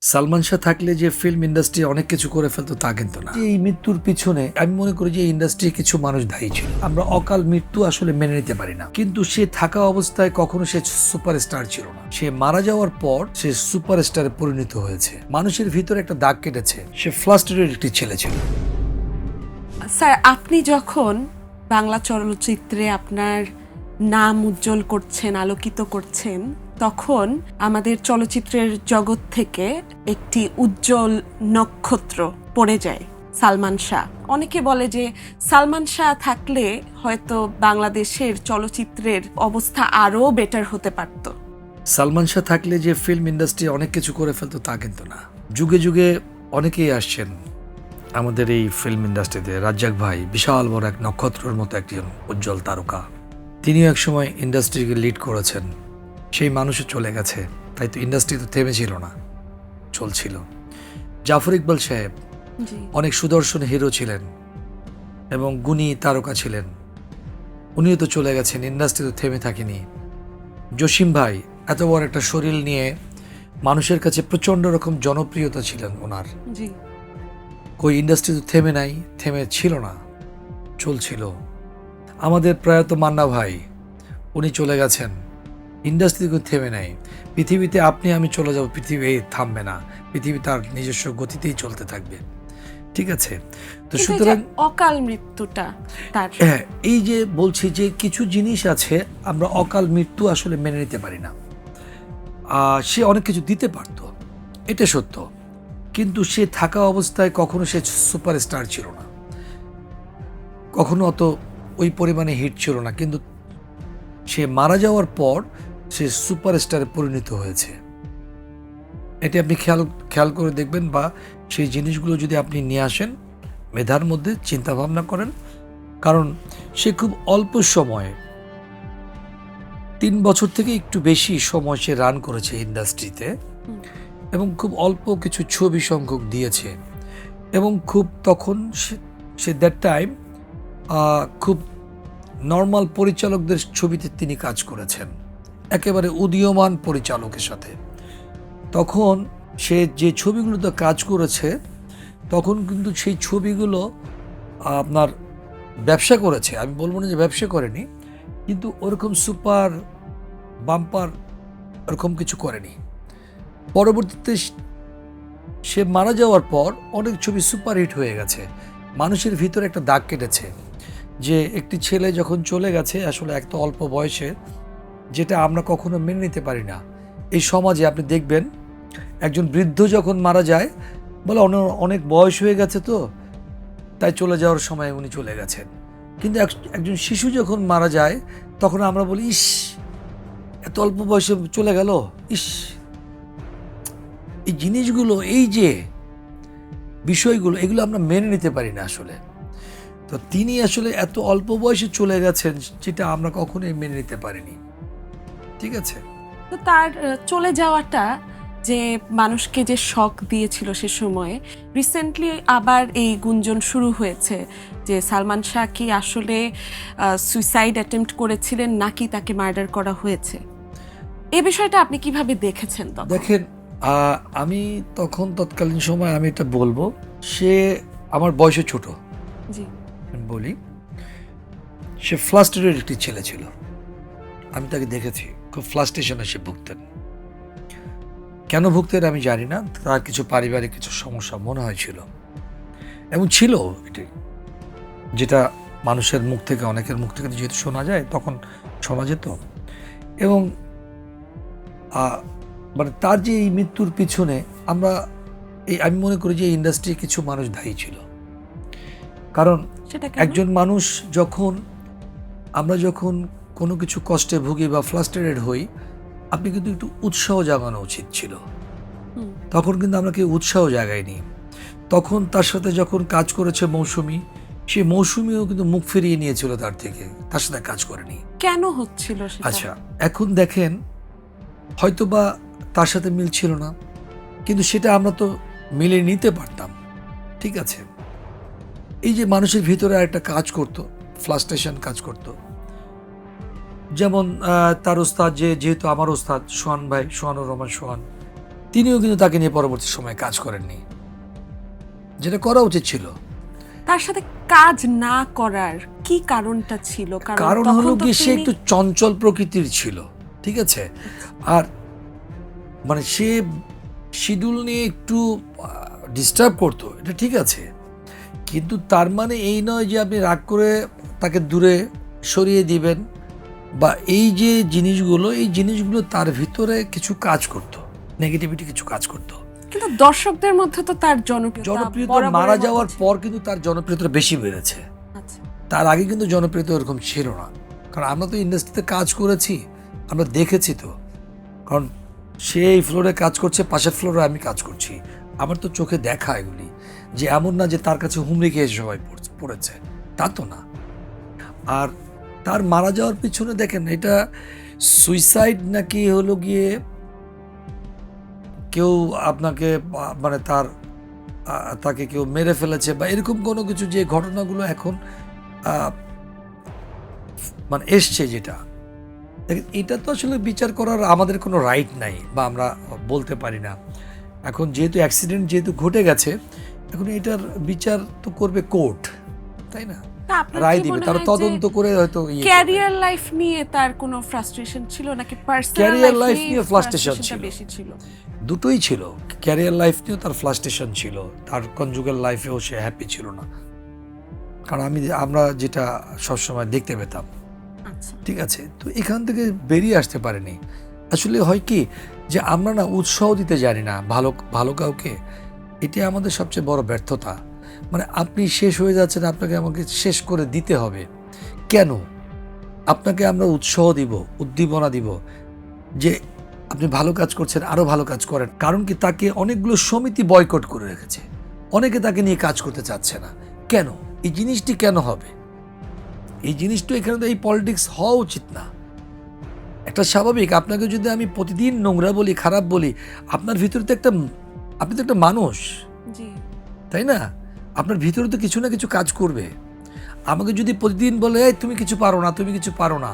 সালমান শাহ থাকলে যে film industry অনেক কিছু করে ফেলতো তা কিন্তু না। এই মৃত্যুর পিছনে আমি মনে করি যে এই ইন্ডাস্ট্রি কিছু মানুষ দায়ী ছিল। আমরা অকাল মৃত্যু আসলে মেনে নিতে পারি না, কিন্তু সে থাকা অবস্থায় কখনো সে সুপারস্টার ছিল না। সে মারা যাওয়ার পর সে সুপারস্টারে পরিণত হয়েছে। মানুষের ভিতরে একটা দাগ কেটেছে। সে ফ্লাস্টারের একটি ছেলে ছিল। স্যার, আপনি যখন বাংলা চলচ্চিত্রে আপনার নাম উজ্জ্বল করছেন, আলোকিত করছেন, তখন আমাদের চলচ্চিত্রের জগৎ থেকে একটি উজ্জ্বল নক্ষত্র পড়ে যায়, সালমান শাহ। অনেকে বলে যে সালমান শাহ থাকলে হয়তো বাংলাদেশের চলচ্চিত্রের অবস্থা আরও বেটার হতে পারত। সালমান শাহ থাকলে যে ফিল্ম ইন্ডাস্ট্রি অনেক কিছু করে ফেলতো তা কিন্তু না। যুগে যুগে অনেকেই আসছেন আমাদের এই ফিল্ম ইন্ডাস্ট্রিতে। রাজ্জাক ভাই বিশাল বড় এক নক্ষত্রের মতো একজন উজ্জ্বল তারকা। তিনিও একসময় ইন্ডাস্ট্রিকে লিড করেছেন। সেই মানুষও চলে গেছে, তাই তো ইন্ডাস্ট্রি তো থেমেছিল না, চলছিল। জাফর ইকবাল সাহেব অনেক সুদর্শন হিরো ছিলেন এবং গুণী তারকা ছিলেন, উনিও তো চলে গেছেন, ইন্ডাস্ট্রি তো থেমে থাকেনি। জসিম ভাই এত বড় একটা শরীর নিয়ে মানুষের কাছে প্রচণ্ড রকম জনপ্রিয়তা ছিলেন ওনার। জি, কই ইন্ডাস্ট্রি তো থেমে নাই, থেমে ছিল না, চলছিল। আমাদের প্রয়াত মান্না ভাই, উনি চলে গেছেন, ইন্ডাস্ট্রি কিন্তু থেমে নাই। পৃথিবীতে আপনি আমি চলে যাব, পৃথিবী থামবে না, পৃথিবী তার নিজস্ব গতিতেই চলতে থাকবে। ঠিক আছে, তো কিন্তু এই যে সুতরাং অকাল মৃত্যুটা তার, হ্যাঁ, এই যে বলছি যে কিছু জিনিস আছে আমরা অকাল মৃত্যু আসলে মেনে নিতে পারি না। সে অনেক কিছু দিতে পারতো, এটা সত্য, কিন্তু সে থাকা অবস্থায় কখনো সে সুপারস্টার ছিল না, কখনো অত ওই পরিমাণে হিট ছিল না, কিন্তু সে মারা যাওয়ার পর সে সুপারস্টারে পরিণত হয়েছে। এটি আপনি খেয়াল করে দেখবেন, বা সেই জিনিসগুলো যদি আপনি নিয়ে আসেন মেধার মধ্যে, চিন্তা ভাবনা করেন। কারণ সে খুব অল্প সময়ে 3 বছর থেকে একটু বেশি সময় সে রান করেছে ইন্ডাস্ট্রিতে, এবং খুব অল্প কিছু ছবি সংখ্যক দিয়েছে, এবং খুব তখন সে দ্যাট টাইম খুব নর্মাল পরিচালকদের ছবিতে তিনি কাজ করেছেন, একেবারে উদীয়মান পরিচালকের সাথে। তখন সে যে ছবিগুলোতে কাজ করেছে, তখন কিন্তু সেই ছবিগুলো আপনার ব্যবসা করেছে, আমি বলবো না যে ব্যবসা করেনি, কিন্তু ওরকম সুপার বাম্পার ওরকম কিছু করেনি। পরবর্তীতে সে মারা যাওয়ার পর অনেক ছবি সুপারহিট হয়ে গেছে। মানুষের ভিতরে একটা দাগ কেটেছে যে একটি ছেলে যখন চলে গেছে আসলে এত অল্প বয়সে, যেটা আমরা কখনো মেনে নিতে পারি না। এই সমাজে আপনি দেখবেন একজন বৃদ্ধ যখন মারা যায়, বলে অনেক বয়স হয়ে গেছে, তো তাই চলে যাওয়ার সময় উনি চলে গেছেন। কিন্তু একজন শিশু যখন মারা যায়, তখন আমরা বলি, ইস, এত অল্প বয়সে চলে গেল, ইস। এই জিনিসগুলো, এই যে বিষয়গুলো, এগুলো আমরা মেনে নিতে পারি না আসলে। তো তিনি আসলে এত অল্প বয়সে চলে গেছেন, যেটা আমরা কখনোই মেনে নিতে পারিনি। ঠিক আছে, তো তার চলে যাওয়াটা যে মানুষকে যে শক দিয়েছিল সে সময়ে, রিসেন্টলি আবার এই গুঞ্জন শুরু হয়েছে যে সালমান শাহ কি আসলে সুইসাইড অ্যাটেম্প্ট করেছিলেন নাকি তাকে মার্ডার করা হয়েছে। এই বিষয়টা আপনি কিভাবে দেখেছেন তখন? দেখেন, আমি তৎকালীন সময় আমি এটা বলবো, সে আমার বয়সে ছোট, জি, আমি বলি, সে ফ্লাস্টারের একটি ছেলে ছিল। আমি তাকে দেখেছি, খুব ফ্লাস্ট্রেশনে সে ভুগতেন। কেন ভুগতেন আমি জানি না, তার কিছু পারিবারিক কিছু সমস্যা মনে হয়েছিল, এবং ছিল এটি, যেটা মানুষের মুখ থেকে, অনেকের মুখ থেকে যেহেতু শোনা যায়, তখন শোনা যেত। এবং মানে তার যে এই মৃত্যুর পিছনে আমি মনে করি যে ইন্ডাস্ট্রি কিছু মানুষ দায়ী ছিল। কারণ সেটা একজন মানুষ আমরা যখন কোনো কিছু কষ্টে ভুগি বা ফ্লাস্ট্রেটেড হই, আপনি কিন্তু একটু উৎসাহ জাগানো উচিত ছিল। তখন কিন্তু আমরা কেউ উৎসাহ জাগাইনি। তখন তার সাথে যখন কাজ করেছে মৌসুমী, সেই মৌসুমীও কিন্তু মুখ ফিরিয়ে নিয়েছিল তার থেকে, তার সাথে কাজ করেনি। কেন হচ্ছিল সেটা? আচ্ছা, এখন দেখেন, হয়তোবা তার সাথে মিল ছিল না, কিন্তু সেটা আমরা তো মিলে নিতে পারতাম। ঠিক আছে, এই যে মানুষের ভিতরে একটা কাজ করতো, ফ্লাস্ট্রেশন কাজ করতো। যেমন তার ওস্তাদ, যেহেতু আমার ওস্তাদ সোহান ভাই, সোহানুর রহমান সোহান, তিনিও কিন্তু তাকে নিয়ে পরবর্তী সময়ে কাজ করেননি, যেটা করা উচিত ছিল। তার সাথে কাজ না করার কি কারণটা ছিল? কারণ তখন হলো তো কি, সে তিনি- একটু চঞ্চল প্রকৃতির ছিল, ঠিক আছে। আর মানে সে শিডিউল নিয়ে একটু ডিস্টার্ব করতো, এটা ঠিক আছে, কিন্তু তার মানে এই নয় যে আপনি রাগ করে তাকে দূরে সরিয়ে দিবেন, বা এই যে জিনিসগুলো, এই জিনিসগুলো তার ভিতরে কিছু কাজ করতো, নেগেটিভিটি কিছু কাজ করতো। কিন্তু দর্শকদের মধ্যে তো তার জনপ্রিয়তা জনপ্রিয়তা মারা যাওয়ার পর কিন্তু তার জনপ্রিয়তা বেশি বেড়েছে। আচ্ছা, তার আগে কিন্তু জনপ্রিয়তা এরকম ছিল না, কারণ আমরা তো ইন্ডাস্ট্রিতে কাজ করেছি, আমরা দেখেছি তো। কারণ সে এই ফ্লোরে কাজ করছে, পাশের ফ্লোরে আমি কাজ করছি, আমার তো চোখে দেখা এগুলি, যে এমন না যে তার কাছে হুমড়ি খেয়ে সবাই পড়েছে, তা তো না। আর তার মারা যাওয়ার পিছনে দেখেন, এটা সুইসাইড নাকি হলো গিয়ে কেউ আপনাকে মানে তাকে কেউ মেরে ফেলেছে বা এরকম কোনো কিছু, যে ঘটনাগুলো এখন মানে এসছে, যেটা দেখেন, এটা তো আসলে বিচার করার আমাদের কোনো রাইট নাই, বা আমরা বলতে পারি না। এখন যেহেতু অ্যাক্সিডেন্ট যেহেতু ঘটে গেছে, এখন এটার বিচার তো করবে কোর্ট, তাই না? তা আপনার রায় কি দিবে, মনে তারা হয় যে তদন্ত করে হয়তো ইয়ে করবে। ক্যারিয়ার লাইফ নিয়ে তার কোনো ফ্রাস্ট্রেশন ছিল নাকি পার্সোনাল Career লাইফ life নিয়ে নিয়ে frustration ফ্রাস্ট্রেশনটা ছিল। বেশি ছিল? দুটোই ছিল, ক্যারিয়ার লাইফ নিয়েও তার ফ্রাস্ট্রেশন ছিল, তার কনজুগাল লাইফেও সে হ্যাপি ছিল না, কারণ আমরা যেটা সবসময় দেখতে পেতাম, আচ্ছা, ঠিক আছে। তো এখান থেকে বেরিয়ে আসতে পারেনি। আসলে হয় কি, যে আমরা না উৎসাহ দিতে জানি না ভালো ভালো কাউকে, এটি আমাদের সবচেয়ে বড় ব্যর্থতা। মানে আপনি শেষ হয়ে যাচ্ছেন, আপনাকে আমাকে শেষ করে দিতে হবে কেন? আপনাকে আমরা উৎসাহ দিব, উদ্দীপনা দিব, যে আপনি ভালো কাজ করছেন, আরো ভালো কাজ করেন। কারণ কি, তাকে অনেকগুলো সমিতি বয়কট করে রেখেছে, অনেকে তাকে নিয়ে কাজ করতে চাচ্ছে না। কেন? এই জিনিসটি কেন হবে? এই জিনিসটা এখানে তো এই পলিটিক্স হওয়া উচিত না। একটা স্বাভাবিক, আপনাকে যদি আমি প্রতিদিন নোংরা বলি, খারাপ বলি, আপনার ভিতরে তো আপনি তো একটা মানুষ, জি, তাই না? আপনার ভিতরে তো কিছু না কিছু কাজ করবে। আমাকে যদি প্রতিদিন বলে, এই তুমি কিছু পারো না, তুমি কিছু পারো না,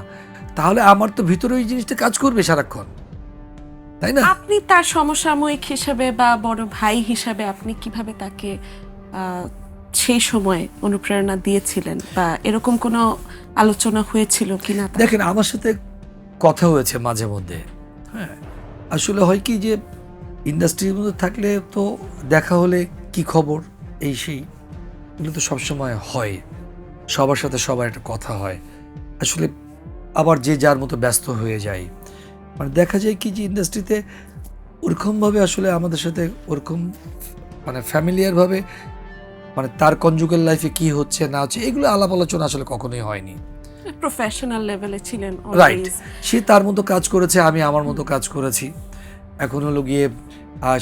তাহলে আমার তো ভিতরে ওই জিনিসটা কাজ করবে সারাক্ষণ, তাই না? আপনি তার সমসাময়িক হিসেবে বা বড় ভাই হিসেবে আপনি কিভাবে তাকে সেই সময় অনুপ্রেরণা দিয়েছিলেন, বা এরকম কোনো আলোচনা হয়েছিল কিনা? দেখেন, আমার সাথে কথা হয়েছে মাঝে মধ্যে, হ্যাঁ। আসলে হয় কি, যে ইন্ডাস্ট্রির মধ্যে থাকলে তো দেখা হলে কি খবর, এই সেই, এগুলো তো সবসময় হয়, সবার সাথে সবার একটা কথা হয়। আসলে আবার যে যার মতো ব্যস্ত হয়ে যায়, মানে দেখা যায় কি, যে ইন্ডাস্ট্রিতে ওরকমভাবে আসলে আমাদের সাথে ওরকম মানে ফ্যামিলিয়ারভাবে, মানে তার কনজুগাল লাইফে কি হচ্ছে না হচ্ছে, এগুলো আলাপ আলোচনা আসলে কখনোই হয়নি। প্রফেশনাল লেভেলে ছিলেন রাইট, always। সে তার মতো কাজ করেছে, আমি আমার মতো কাজ করেছি। এখন হলো গিয়ে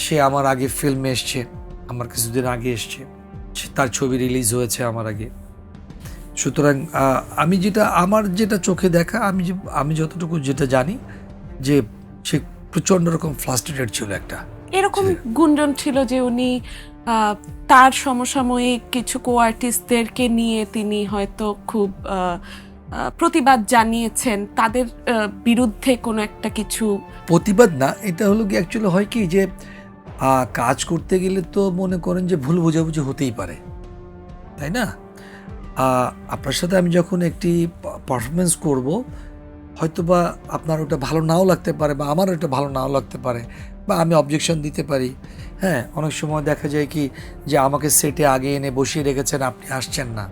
সে আমার আগে ফিল্মে এসছে, আমার কিছুদিন আগে এসছে, তার ছবি রিলিজ হয়েছে আমার আগে। সুতরাং আমার যেটা চোখে দেখা, আমি যতটুকু যেটা জানি, যে সে প্রচণ্ড রকম ফ্রাস্ট্রেটেড ছিল একটা। এরকম গুঞ্জন ছিল যে উনি তার সমসাময়িক কিছু কো আর্টিস্টদেরকে নিয়ে তিনি হয়তো খুব প্রতিবাদ জানিয়েছেন, তাদের বিরুদ্ধে কোনো একটা কিছু। প্রতিবাদ না, এটা হলো কি, অ্যাকচুয়ালি হয় কি, যে কাজ করতে গেলে তো মনে করেন যে ভুল বোঝাবুঝি হতেই পারে, তাই না? আপনার সাথে আমি যখন একটি পারফরমেন্স করব, হয়তোবা আপনার ওটা ভালো নাও লাগতে পারে, বা আমার ওটা ভালো নাও লাগতে পারে, বা আমি অবজেকশন দিতে পারি। হ্যাঁ, অনেক সময় দেখা যায় কি, যে আমাকে সেটে আগে এনে বসিয়ে রেখেছেন, আপনি আসছেন না,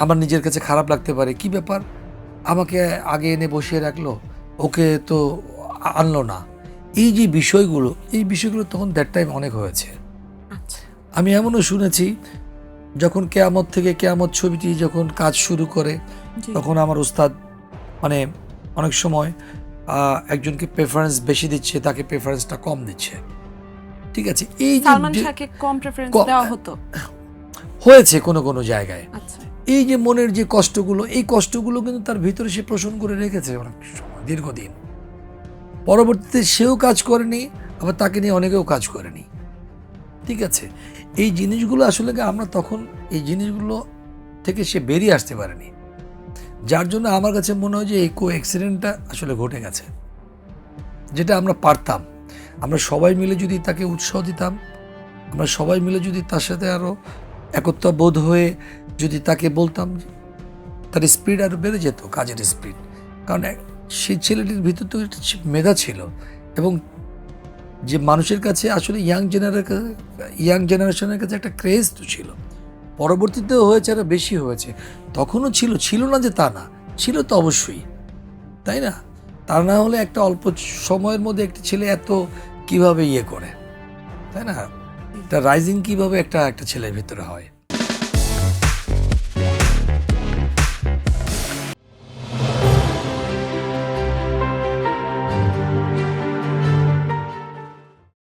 আমার নিজের কাছে খারাপ লাগতে পারে, কি ব্যাপার, আমাকে আগে এনে বসিয়ে রাখলো, ওকে তো আনলো না। এই বিষয়গুলো তখন দ্যাট টাইম অনেক হয়েছে। আচ্ছা, আমি এমনও শুনেছি, যখন কেয়ামত থেকে কেয়ামত ছবিটি যখন কাজ শুরু করে, জি। তখন আমার উস্তাদ মানে অনেক সময় একজনকে প্রেফারেন্স বেশি দিচ্ছে, তাকে প্রেফারেন্সটা কম দিচ্ছে, ঠিক আছে। এই যে সালমান শাহকে কম প্রেফারেন্স দেওয়া হতো। হয়েছে কোনো কোনো জায়গায়, আচ্ছা, এই যে মনের যে কষ্টগুলো, এই কষ্টগুলো কিন্তু তার ভিতরে সে পোষণ করে রেখেছে অনেক সময়, দীর্ঘদিন। পরবর্তীতে সেও কাজ করেনি, আবার তাকে নিয়ে অনেকেও কাজ করেনি, ঠিক আছে। এই জিনিসগুলো আসলে আমরা তখন এই জিনিসগুলো থেকে সে বেরিয়ে আসতে পারেনি, যার জন্য আমার কাছে মনে হয় যে এই অ্যাক্সিডেন্টটা আসলে ঘটে গেছে, যেটা আমরা পারতাম। আমরা সবাই মিলে যদি তাকে উৎসাহ দিতাম, আমরা সবাই মিলে যদি তার সাথে আরও একত্র বোধ হয়ে যদি তাকে বলতাম, তার স্পিড আরও বেড়ে যেত, কাজের স্পিড। কারণ সেই ছেলেটির ভিতর তো একটা মেধা ছিল, এবং যে মানুষের কাছে আসলে ইয়াং জেনারেশনের কাছে একটা ক্রেজ তো ছিল। পরবর্তীতেও হয়েছে, আরও বেশি হয়েছে। তখনও ছিল না যে তা না, ছিল তো অবশ্যই, তাই না? তা না হলে একটা অল্প সময়ের মধ্যে একটা ছেলে এত কিভাবে করে, তাই না? তা রাইজিং কিভাবে একটা ছেলের ভিতরে হয়।